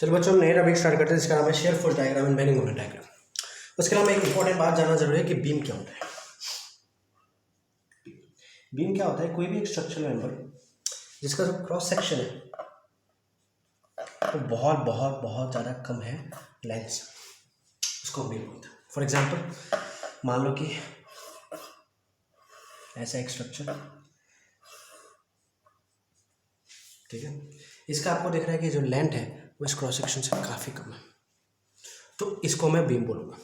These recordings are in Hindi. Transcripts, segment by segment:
चलो बच्चों, हम नए टॉपिक स्टार्ट करते हैं जिसका नाम है shear force diagram and bending moment diagram. उसके अलावा एक इंपॉर्टेंट बात जानना जरूरी है कि बीम क्या होता है। बीम क्या होता है? कोई भी एक स्ट्रक्चरल मेंबर जिसका जो क्रॉस सेक्शन है वो बहुत बहुत बहुत ज़्यादा कम है लेंथ से, उसको बीम बोलते हैं। फॉर एग्जाम्पल मान लो कि ऐसा एक स्ट्रक्चर, ठीक है, इसका आपको दिख रहा है कि जो लेंथ है वो इस क्रॉस सेक्शन से काफ़ी कम है, तो इसको मैं बीम बोलूँगा।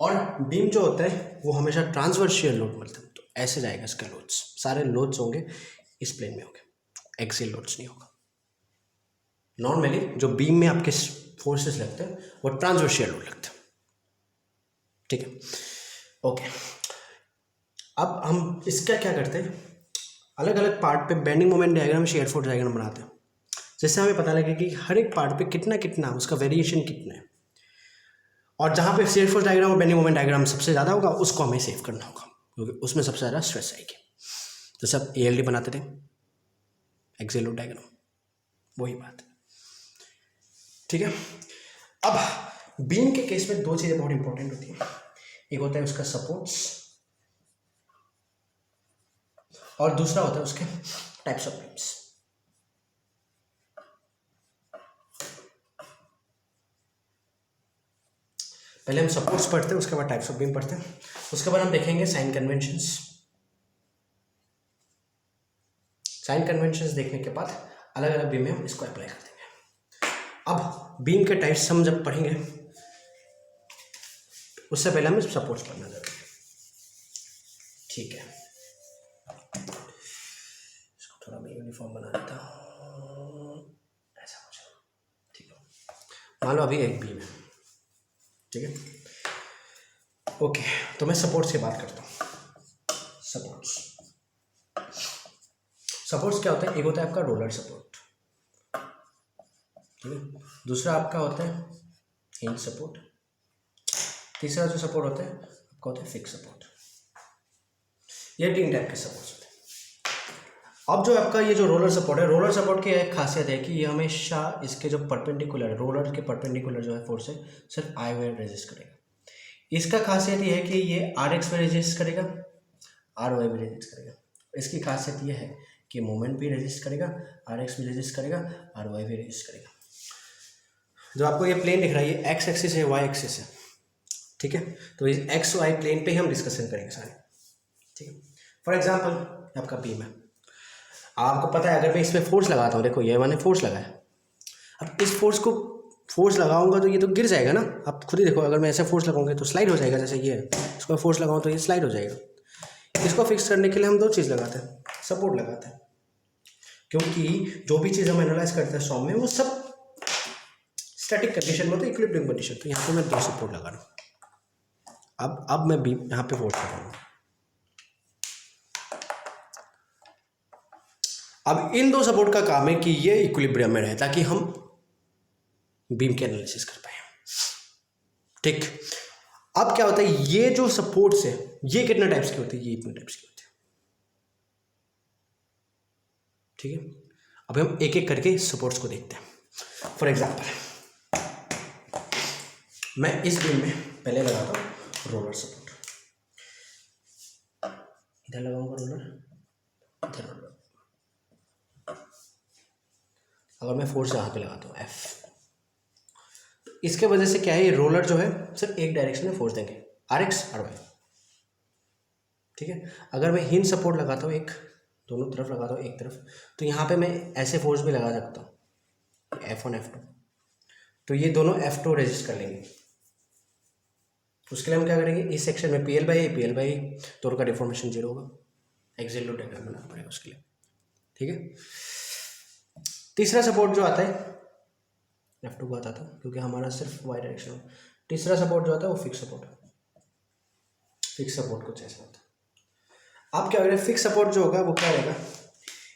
और बीम जो होता है वो हमेशा ट्रांसवर्शियल लोड मिलता है, तो ऐसे जाएगा इसका लोड्स, सारे लोड्स होंगे इस प्लेन में होंगे, एक्सियल लोड्स नहीं होगा। नॉर्मली जो बीम में आपके फोर्सेस लगते हैं वो ट्रांसवर्शियल लोड लगते हैं, ठीक है। ओके, अब हम इसका क्या करते हैं, अलग अलग पार्ट पे bending moment diagram, shear force diagram बनाते हैं, जिससे हमें पता लगे कि हर एक पार्ट पे कितना कितना उसका वेरिएशन कितना है, और जहाँ पे शेयर फोर्स डायग्राम और बेंडिंग मोमेंट डायग्राम सबसे ज़्यादा होगा उसको हमें सेव करना होगा, क्योंकि उसमें सबसे ज़्यादा स्ट्रेस आएगी। तो सब ALD बनाते थे, एक्सियल लोड डायग्राम, वही बात, ठीक है। अब बीम के केस में दो चीज़ें बहुत इंपॉर्टेंट होती हैं, एक होता है उसका सपोर्ट्स और दूसरा होता है उसके टाइप्स ऑफ बीम्स। पहले हम सपोर्ट्स पढ़ते हैं, उसके बाद टाइप्स ऑफ बीम पढ़ते हैं, उसके बाद हम देखेंगे साइन कन्वेंशंस। साइन कन्वेंशंस देखने के बाद अलग अलग बीम में हम इसको अप्लाई कर देंगे। अब बीम के टाइप्स हम जब पढ़ेंगे उससे पहले हमें सपोर्ट्स पढ़ना जरूरी है, ठीक है। इसको थोड़ा मैं यूनिफॉर्म बना देता हूँ, ऐसा कुछ, ठीक है। मान लो अभी एक बीम है, ठीक है। ओके, तो मैं सपोर्ट्स की बात करता हूँ। सपोर्ट्स क्या होता है? एक होता है आपका रोलर सपोर्ट, ठीक है। दूसरा आपका होता है हिंज सपोर्ट। तीसरा जो सपोर्ट होता है आपका होता है फिक्स सपोर्ट। ये 3 टाइप के सपोर्ट्स होते हैं। अब जो आपका ये जो रोलर सपोर्ट है, रोलर सपोर्ट की एक खासियत है कि ये हमेशा इसके जो परपेंडिकुलर, रोलर के परपेंडिकुलर जो है फोर्स है सिर्फ आई वेव रेजिस्ट करेगा। इसका खासियत ये है कि ये RX में रेजिस्ट करेगा, RY भी रेजिस्ट करेगा। इसकी खासियत ये है कि मोमेंट भी रेजिस्ट करेगा, RX भी रेजिस्ट करेगा, RY भी रेजिस्ट करेगा। जो आपको ये प्लेन दिख रहा है ये X एक्सिस है, Y एक्सिस है, ठीक है। तो इस XY प्लेन पे ही हम डिस्कशन करेंगे सारे, ठीक है। फॉर एग्जाम्पल आपका बीम है, आपको पता है अगर मैं इसमें फोर्स लगाता हूँ, देखो ये मैंने फोर्स लगाया, अब इस फोर्स लगाऊंगा तो ये तो गिर जाएगा ना। आप खुद ही देखो, अगर मैं ऐसे फोर्स लगाऊंगा तो स्लाइड हो जाएगा, जैसे ये है, इसको फोर्स लगाऊँ तो ये स्लाइड हो जाएगा। इसको फिक्स करने के लिए हम 2 चीज़ लगाते हैं, सपोर्ट लगाते हैं, क्योंकि जो भी चीज़ हम एनालाइज करते हैं सॉम में वो सब स्टैटिक कंडीशन में होता है, इक्विलिब्रियम कंडीशन। तो यहाँ पे मैं 2 सपोर्ट लगा रहा हूँ। अब मैं बीम यहाँ पे फोर्स कर रहा हूँ। अब इन 2 सपोर्ट का काम है कि ये इक्विलिब्रियम में रहे ताकि हम बीम के एनालिसिस कर पाए, ठीक। अब क्या होता है, ये जो सपोर्ट्स है ये कितने टाइप्स की होती है? ये इतने टाइप्स की होती है, ठीक है। अब हम एक एक करके सपोर्ट्स को देखते हैं। फॉर एग्जांपल मैं इस बीम में पहले लगाता हूँ रोलर सपोर्ट, इधर लगाऊंगा रोलर, इधर रोलर। अगर मैं फोर्स यहाँ पे लगाता हूँ F, तो इसके वजह से क्या है, ये रोलर जो है सिर्फ एक डायरेक्शन में फोर्स देंगे, RX RY, ठीक है। अगर मैं हिंज सपोर्ट लगाता हूँ, एक दोनों तरफ लगाता हूँ एक तरफ, तो यहाँ पे मैं ऐसे फोर्स भी लगा सकता हूँ F1 F2, तो ये दोनों F2 रेजिस्ट कर लेंगे। उसके लिए हम क्या करेंगे, इस सेक्शन में PL/A दोनों का डिफॉर्मेशन 0 होगा, एक्सियल लोड डायग्राम बनाना पड़ेगा उसके लिए, ठीक है। तीसरा सपोर्ट जो आता है F2 को आता था, क्योंकि हमारा सिर्फ Y डायरेक्शन हो। तीसरा सपोर्ट जो आता है वो फिक्स सपोर्ट है। फिक्स सपोर्ट कुछ ऐसा होता है। अब क्या करें, फिक्स सपोर्ट जो होगा वो क्या रहेगा,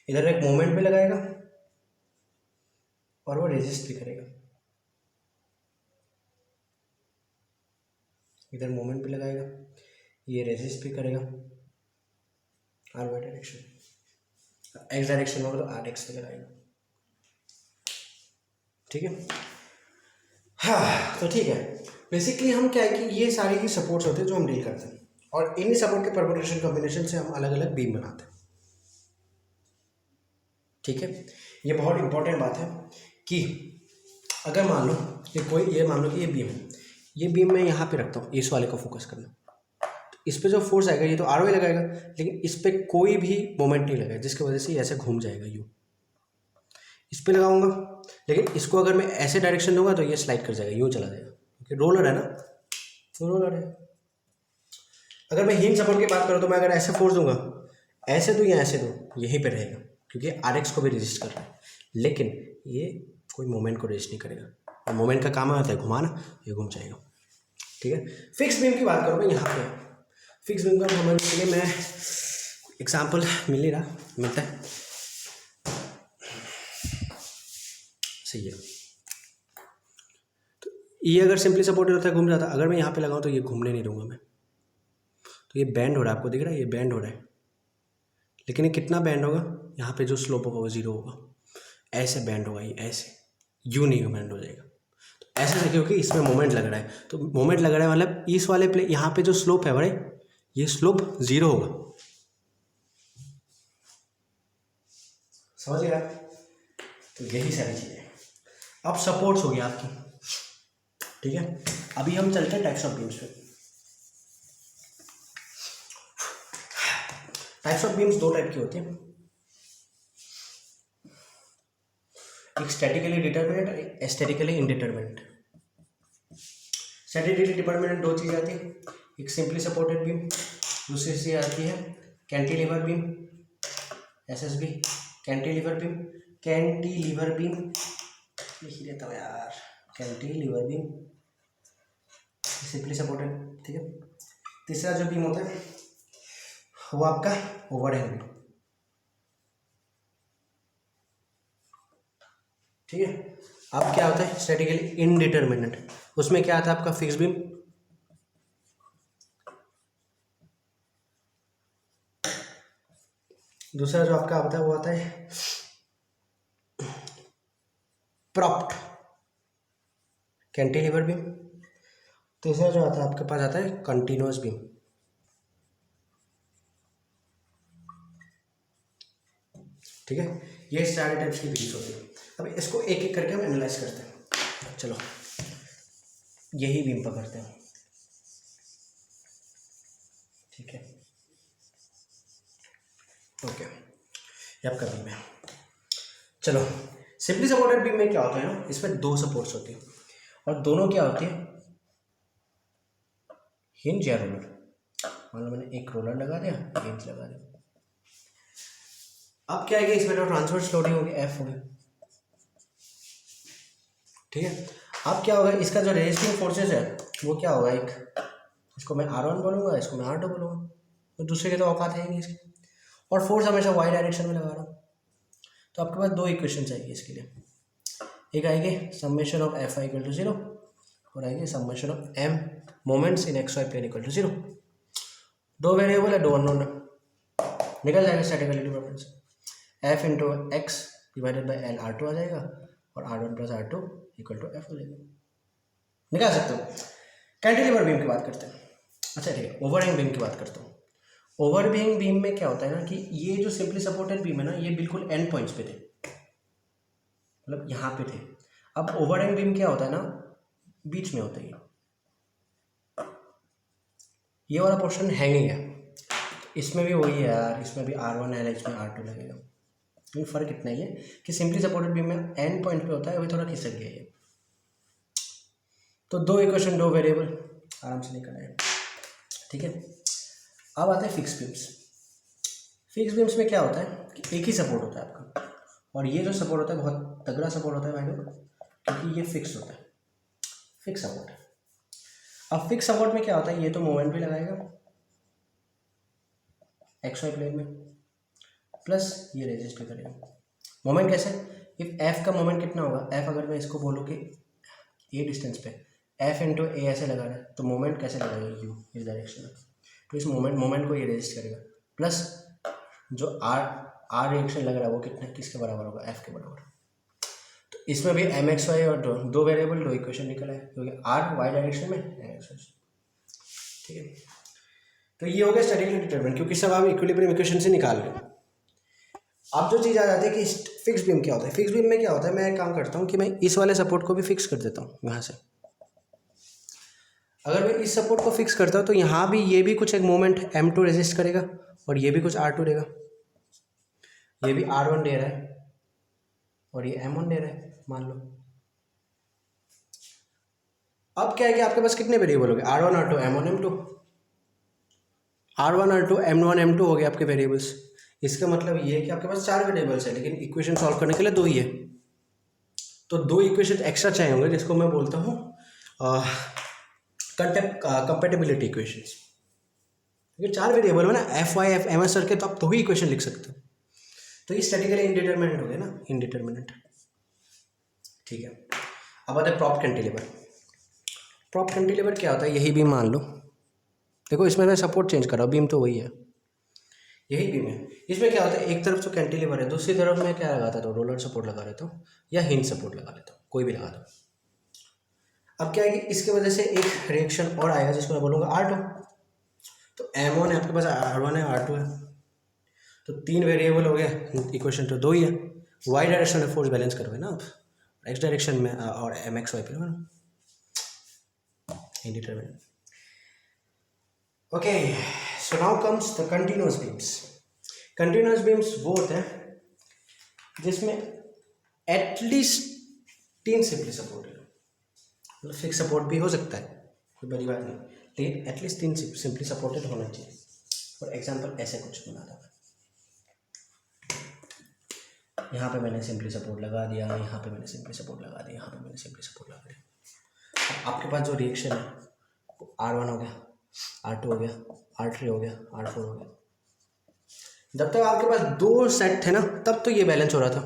इधर एक मोमेंट भी लगाएगा और वो रेजिस्ट भी करेगा, इधर मोमेंट भी लगाएगा, ये रेजिस्ट भी करेगा, RY डायरेक्शन, X डायरेक्शन होगा तो RX भी लगाएगा, ठीक है। हाँ तो ठीक है, बेसिकली हम क्या है कि ये सारी ही सपोर्ट्स होते हैं जो हम डील करते हैं, और इन्हीं सपोर्ट के परमुटेशन कॉम्बिनेशन से हम अलग अलग बीम बनाते हैं। ठीक है, ये बहुत इंपॉर्टेंट बात है कि अगर मान लो ये मान लो कि ये बीम है, ये बीम मैं यहाँ पे रखता हूँ, इस वाले को फोकस करना, तो इस पे जो फोर्स आएगा ये तो आर वाई लगाएगा, लेकिन इस पे कोई भी मोमेंट नहीं लगेगा, जिसकी वजह से ये ऐसे घूम जाएगा यूँ। इस पे लगाऊंगा, लेकिन इसको अगर मैं ऐसे डायरेक्शन दूंगा तो ये स्लाइड कर जाएगा, यूँ चला जाएगा, क्योंकि रोलर है ना, तो रोलर है। अगर मैं हिंज सपोर्ट की बात करूँ तो मैं अगर ऐसे फोर्स दूंगा, ऐसे दूँ या ऐसे दूँ, यहीं पे रहेगा, क्योंकि आर एक्स को भी रजिस्ट कर रहा है, लेकिन ये कोई मोमेंट को रजिस्ट नहीं करेगा, और मोमेंट का काम आता है घुमाना, ये घूम जाएगा। ठीक है, फिक्स बीम की बात करूँ मैं यहाँ पे, फिक्स बीम का समझने के लिए मैं एग्जाम्पल मिल नहीं रहा, मिलता है सही है। तो ये अगर सिंपली सपोर्टेड होता है घूम जाता, अगर मैं यहाँ पे लगाऊँ तो ये घूमने नहीं दूंगा मैं, तो ये बैंड हो रहा है, आपको दिख रहा है ये बैंड हो रहा है, लेकिन ये कितना बैंड होगा, यहाँ पे जो स्लोप होगा वो जीरो होगा, ऐसे बैंड होगा ये, ऐसे यूँ नहीं बैंड हो जाएगा। तो ऐसे से क्योंकि इसमें मोमेंट लग रहा है, तो मोमेंट लग रहा है मतलब इस वाले प्ले यहाँ पे जो स्लोप है बड़े, ये स्लोप जीरो होगा, समझ गया। तो यही सारी चीज़ें अब सपोर्ट्स हो गया आपकी। ठीक है, अभी हम चलते हैं टाइप्स ऑफ बीम्स पे। टाइप्स ऑफ बीम्स दो टाइप की होती हैं, एक स्टैटिकली डिटर्मिनेंट और एक एस्थेटिकली इंडिटर्मिनेंट। स्टैटिकली डिटर्मिनेंट दो चीज़ आती है, एक सिंपली सपोर्टेड बीम, दूसरी चीज़ आती है cantilever beam, SSB, cantilever beam, cantilever beam लिख ही रहता हूँ यार, कैंटिलीवर बीम सिंपली सपोर्टेड। ठीक है, तीसरा जो बीम होता है वो आपका ओवरहैंग बीम। ठीक है, अब क्या होता है स्टैटिकली इनडिटर्मिनेंट, उसमें क्या आता है आपका फिक्स बीम, दूसरा जो आपका होता है वो आता है प्रॉप्ड कैंटिलीवर बीम, तीसरा जो आता है आपके पास आता है कंटिन्यूअस बीम। ठीक है, ये सारे टाइप्स की बीम्स होती है। अब इसको एक एक करके हम एनालाइज करते हैं। चलो यही बीम पकड़ते हैं। ठीक है, ओके, ये आपका बीम है। चलो सिंपली सपोर्टेड बीम में क्या होता है ना, इसमें दो सपोर्ट्स होती है, और दोनों क्या होती है हिंज या रोलर। मान लो मैंने एक रोलर लगा दिया, हिंज लगा दिया, अब क्या है कि इसमें जो ट्रांसवर्स लोडिंग होगी एफ होगी। ठीक है, अब क्या होगा, इसका जो रेजिस्टिंग फोर्सेस है वो क्या होगा, एक इसको मैं R1 बोलूँगा, इसको मैं R2 बोलूँगा, तो दूसरे के तो औकात है ही नहीं इसकी, और फोर्स हमेशा वाई डायरेक्शन में लगा रहा हूँ। तो आपके पास दो इक्वेशन चाहिए इसके लिए, एक आएगी summation of F I equal to 0 और आएगी summation of M moments in X Y plane equal to 0। दो वेरिएबल है, दो अननोन है, निकल जाएगा स्टैटिकली प्रॉपर्टी से, F into X divided by L R2 आ जाएगा, और R1 plus R2 equal to F हो जाएगा, निकाल सकते हो। कैंटिलीवर बीम की बात करते हैं। अच्छा ठीक है, ओवरहैंग बीम की बात करता हूँ। ओवरहैंग बीम में क्या होता है ना कि ये जो सिंपली सपोर्टेड बीम है ना, ये बिल्कुल एंड पॉइंट्स पे थे, मतलब यहाँ पे थे। अब ओवरहैंग बीम क्या होता है ना, बीच में होता है, ये वाला पोर्शन हैंगिंग है, इसमें भी वही है यार, इसमें भी R1 है, इसमें R2 लगेगा, लेकिन फ़र्क इतना ही है कि सिंपली सपोर्टेड बीम में एंड पॉइंट पे होता है, अभी थोड़ा खिसक गया ये। तो दो इक्वेशन दो वेरिएबल आराम से निकल आए। ठीक है, अब आते हैं फिक्स बीम्स। फिक्स बीम्स में क्या होता है कि एक ही सपोर्ट होता है आपका, और ये जो सपोर्ट होता है बहुत तगड़ा सपोर्ट होता है भाई लोग, क्योंकि ये फिक्स होता है, फिक्स सपोर्ट है। अब फिक्स सपोर्ट में क्या होता है, ये तो मोमेंट भी लगाएगा एक्स वाई प्लेन में, प्लस ये रेजिस्ट भी करेगा। मोमेंट कैसे, इफ एफ का मोमेंट कितना होगा, एफ अगर मैं इसको बोलूँ कि ए डिस्टेंस पे एफ इंटू ए ऐसे लगा रहा है, तो मोमेंट कैसे लगाएगा यू इस डायरेक्शन में, तो इस मोमेंट को ये रेजिस्ट करेगा, प्लस जो आर रिएक्शन लग रहा है वो कितना किसके बराबर होगा, एफ के बराबर। तो इसमें भी एम एक्स वाई और दो वेरिएबल दो इक्वेशन निकला है, क्योंकि आर वाई डायरेक्शन में एम एक्स वाई। ठीक है, तो ये हो गया स्टैटिकली डिटरमिनेंट, क्योंकि सब आप इक्विलिब्रियम इक्वेशन से निकाल रहे हो। अब जो चीज़ आ जाती है कि फिक्स बीम क्या होता है। फिक्स बीम में क्या होता है, मैं एक काम करता हूँ कि मैं इस वाले सपोर्ट को भी फिक्स कर देता हूँ यहाँ से। अगर मैं इस सपोर्ट को फिक्स करता हूँ तो यहाँ भी ये भी कुछ एक मोमेंट m2 रेजिस्ट करेगा और ये भी कुछ r2 देगा। ये भी r1 दे रहा है और ये m1 दे रहा है, मान लो। अब क्या है कि आपके पास कितने वेरिएबल हो गए, r1 r2 m1 m2, r1 r2 m1 m2 हो गए आपके वेरिएबल्स। इसका मतलब ये है कि आपके पास 4 वेरिएबल्स है, लेकिन इक्वेशन सॉल्व करने के लिए 2 ही है। तो 2 इक्वेशन एक्स्ट्रा चाहिए होंगे, जिसको मैं बोलता हूँ कंपैटिबिलिटी इक्वेशंस। क्योंकि 4 वेरिएबल है ना, F Y F M S करके, तो आप 2 ही इक्वेशन लिख सकते हो। तो ये स्टैटिकली इनडिटरमिनेंट हो गया ना, इनडिटरमिनेंट। ठीक है, अब आता है प्रॉप कैंटिलीवर। प्रॉप कैंटिलीवर क्या होता है, यही बीम मान लो, देखो इसमें मैं सपोर्ट चेंज कर रहा हूँ, बीम तो वही है, यही बीम है। इसमें क्या होता है, एक तरफ तो कैंटिलीवर है, दूसरी तरफ मैं क्या लगाता था, रोलर सपोर्ट लगा लेता हूँ या हिंज सपोर्ट लगा लेता हूँ, कोई भी लगा दो। अब क्या है कि इसके वजह से एक रिएक्शन और आएगा जिसको मैं बोलूँगा R2। तो M1 है आपके पास, R1 है, R2 है, तो 3 वेरिएबल हो गया, इक्वेशन तो 2 ही है। वाई डायरेक्शन में फोर्स बैलेंस करोगे ना आप, एक्स डायरेक्शन में और एम एक्स वाई पे ना, indeterminate. Okay, so now comes the continuous beams. Continuous beams वो होते हैं जिसमें एटलीस्ट 3 सिंपली सपोर्ट है, मतलब फिक्स सपोर्ट भी हो सकता है, कोई बड़ी बात नहीं, लेकिन एटलीस्ट 3 सिंपली सपोर्टेड होना चाहिए। फॉर एग्जांपल ऐसे कुछ बना था, यहाँ पे मैंने सिंपली सपोर्ट लगा दिया, यहाँ पे मैंने सिंपली सपोर्ट लगा दिया, यहाँ पे मैंने सिंपली सपोर्ट लगा दिया। आपके पास जो रिएक्शन है वो R1 हो गया, R2 हो गया, R3 हो गया, R4 हो गया। जब तक आपके पास 2 सेट थे ना, तब तो ये बैलेंस हो रहा था,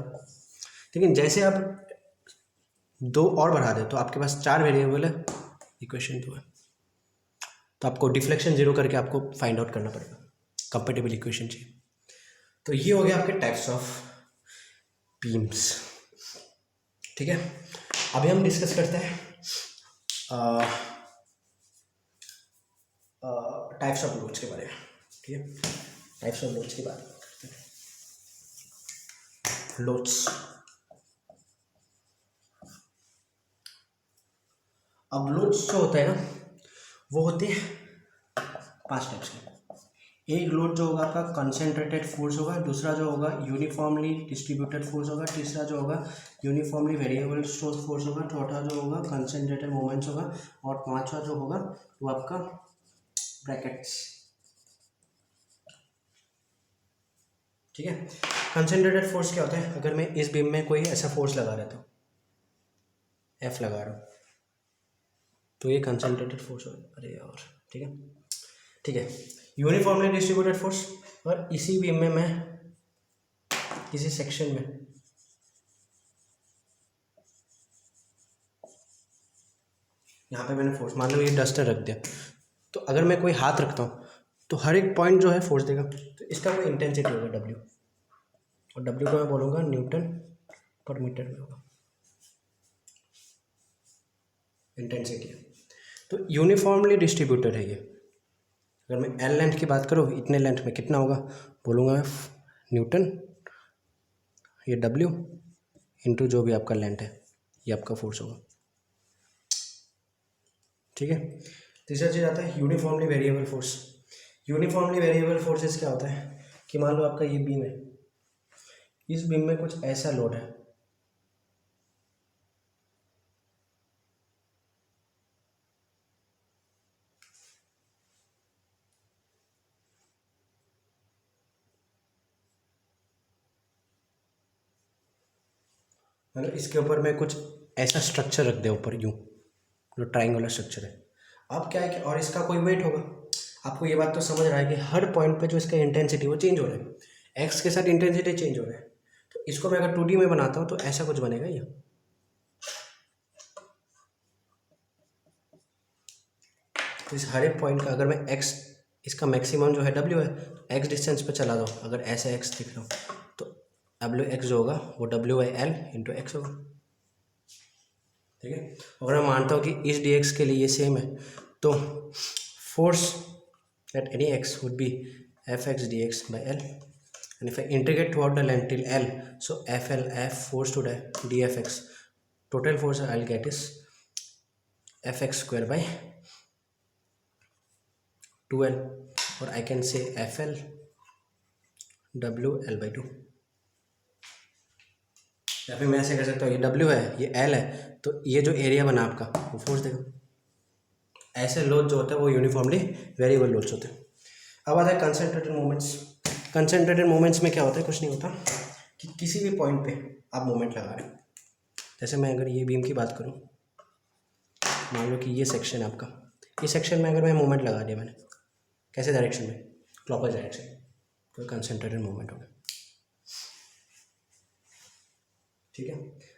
लेकिन जैसे आप 2 और बढ़ा दे तो आपके पास 4 वेरिएबल है, इक्वेशन 2 है, तो आपको डिफ्लेक्शन 0 करके आपको फाइंड आउट करना पड़ेगा, कंपैटिबल इक्वेशन चाहिए। तो ये हो गया आपके टाइप्स ऑफ बीम्स। ठीक है, अभी हम डिस्कस करते हैं टाइप्स ऑफ लोड्स के बारे में। ठीक है, टाइप्स ऑफ लोड्स की बात करते हैं। लोड्स, अब लोड्स जो होता है ना, वो होते हैं 5 टाइप्स के। एक लोड जो होगा आपका कंसेंट्रेटेड फोर्स होगा, दूसरा जो होगा यूनिफॉर्मली डिस्ट्रीब्यूटेड फोर्स होगा, तीसरा जो होगा यूनिफॉर्मली वेरिएबल स्ट्रेस फोर्स होगा, चौथा जो होगा कंसेंट्रेटेड मोमेंट्स होगा, और पांचवा जो होगा वो आपका ब्रैकेट्स। ठीक है, कंसेंट्रेटेड फोर्स क्या होता है, अगर मैं इस बीम में कोई ऐसा फोर्स लगा रहा था, एफ लगा रहा हूँ, तो ये कंसेंट्रेटेड फोर्स होगा। अरे यार, ठीक है, ठीक है, यूनिफॉर्मली डिस्ट्रीब्यूटेड फोर्स। और इसी बीम में मैं किसी सेक्शन में यहाँ पे मैंने फोर्स, मान लो ये डस्टर रख दिया, तो अगर मैं कोई हाथ रखता हूँ तो हर एक पॉइंट जो है फोर्स देगा, तो इसका कोई इंटेंसिटी होगा W, और W को मैं बोलूँगा न्यूटन पर मीटर में होगा, इंटेंसिटी है। तो यूनिफॉर्मली डिस्ट्रीब्यूटेड है ये। अगर मैं L लेंथ की बात करूँ, इतने लेंथ में कितना होगा, बोलूँगा मैं न्यूटन, ये W इंटू जो भी आपका लेंथ है, ये आपका फोर्स होगा। ठीक है, तीसरा चीज़ आता है uniformly variable force. Uniformly variable forces क्या होता है कि मान लो आपका ये बीम है, इस बीम में कुछ ऐसा लोड है, मतलब इसके ऊपर मैं कुछ ऐसा स्ट्रक्चर रख दे ऊपर, यूँ जो ट्राइंगुलर स्ट्रक्चर है। अब क्या है कि और इसका कोई वेट होगा। आपको ये बात तो समझ रहा है कि हर पॉइंट पे जो इसका इंटेंसिटी वो चेंज हो रहा है, एक्स के साथ इंटेंसिटी चेंज हो रहा है। तो इसको मैं अगर 2D में बनाता हूँ तो ऐसा कुछ बनेगा ये। तो इस हर एक पॉइंट का अगर मैं एक्स, इसका मैक्सिमम जो है W है, एक्स डिस्टेंस पे चला दो, अगर ऐसे एक्स दिख रहा हो तो W एक्स जो होगा वो W/L इंटू एक्स होगा। ठीक है। अगर मैं मानता हूँ कि इस dx के लिए ये सेम है, तो force at any x would be fx dx by L, and if I integrate throughout the length till L, so FL, F force to dfx, total force I'll get is fx square by 2L, or I can say FL W L by 2, या फिर मैं ऐसे कह सकता हूँ ये W है, ये L है, तो ये जो एरिया बना आपका वो फोर्स देगा। ऐसे लोड जो होता है वो यूनिफॉर्मली वेरिएबल लोड्स होते हैं। अब आता है कंसंट्रेटेड मोमेंट्स। कंसंट्रेटेड मोमेंट्स में क्या होता है, कुछ नहीं होता कि किसी भी पॉइंट पे आप मोमेंट लगा रहे हैं। जैसे मैं अगर ये बीम की बात करूँ, मान लो कि ये सेक्शन है आपका, इस सेक्शन में अगर मैं मोमेंट लगा दिया मैंने, कैसे डायरेक्शन में, क्लॉकवाइज डायरेक्शन, तो कंसंट्रेटेड मोमेंट होगा। ठीक है।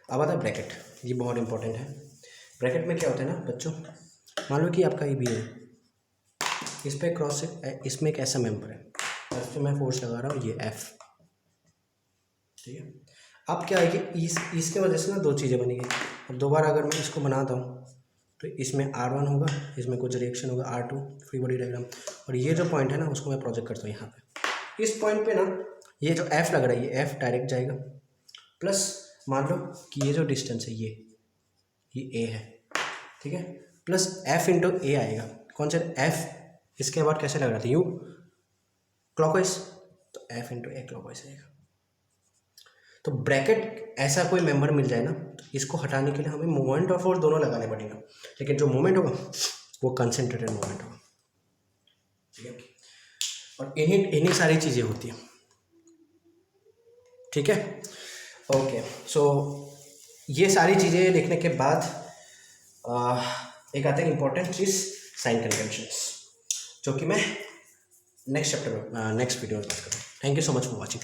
अब आता है ब्रैकेट, ये बहुत इंपॉर्टेंट है। ब्रैकेट में क्या होता है ना बच्चों, मान लो कि आपका ये बी है, इस पर क्रॉस, इसमें एक ऐसा मेंबर है, इस पर मैं फोर्स लगा रहा हूँ, ये एफ। ठीक है। अब क्या है कि इसके वजह से ना दो चीज़ें बनी गई। अब दोबारा अगर मैं इसको बनाता हूँ तो इसमें R1 होगा, इसमें कुछ रिएक्शन होगा R2, फ्री बॉडी डायग्राम, और ये जो पॉइंट है ना उसको मैं प्रोजेक्ट करता हूँ यहाँ पे। इस पॉइंट पे ना ये जो F लग रहा है, ये F डायरेक्ट जाएगा, प्लस मान लो कि ये जो डिस्टेंस है ये A है। ठीक है। प्लस F इंटू A आएगा। कौन सा F, इसके बाद कैसे लग रहा था, यू क्लॉकवाइज, तो F इंटू A क्लॉकवाइज आएगा। तो ब्रैकेट ऐसा कोई मेंबर मिल जाए ना, तो इसको हटाने के लिए हमें मोमेंट और फोर्स दोनों लगाने पड़ेगा, लेकिन जो मोमेंट होगा वो कंसंट्रेटेड मोमेंट होगा। ठीक है। और इन्हीं सारी चीज़ें होती हैं। ठीक है। ओके, सो ये सारी चीज़ें देखने के बाद एक आते हैं इंपॉर्टेंट चीज़, साइन कन्वेंशंस, जो कि मैं नेक्स्ट चैप्टर में, नेक्स्ट वीडियो में बात करूँ। Thank you so much for watching.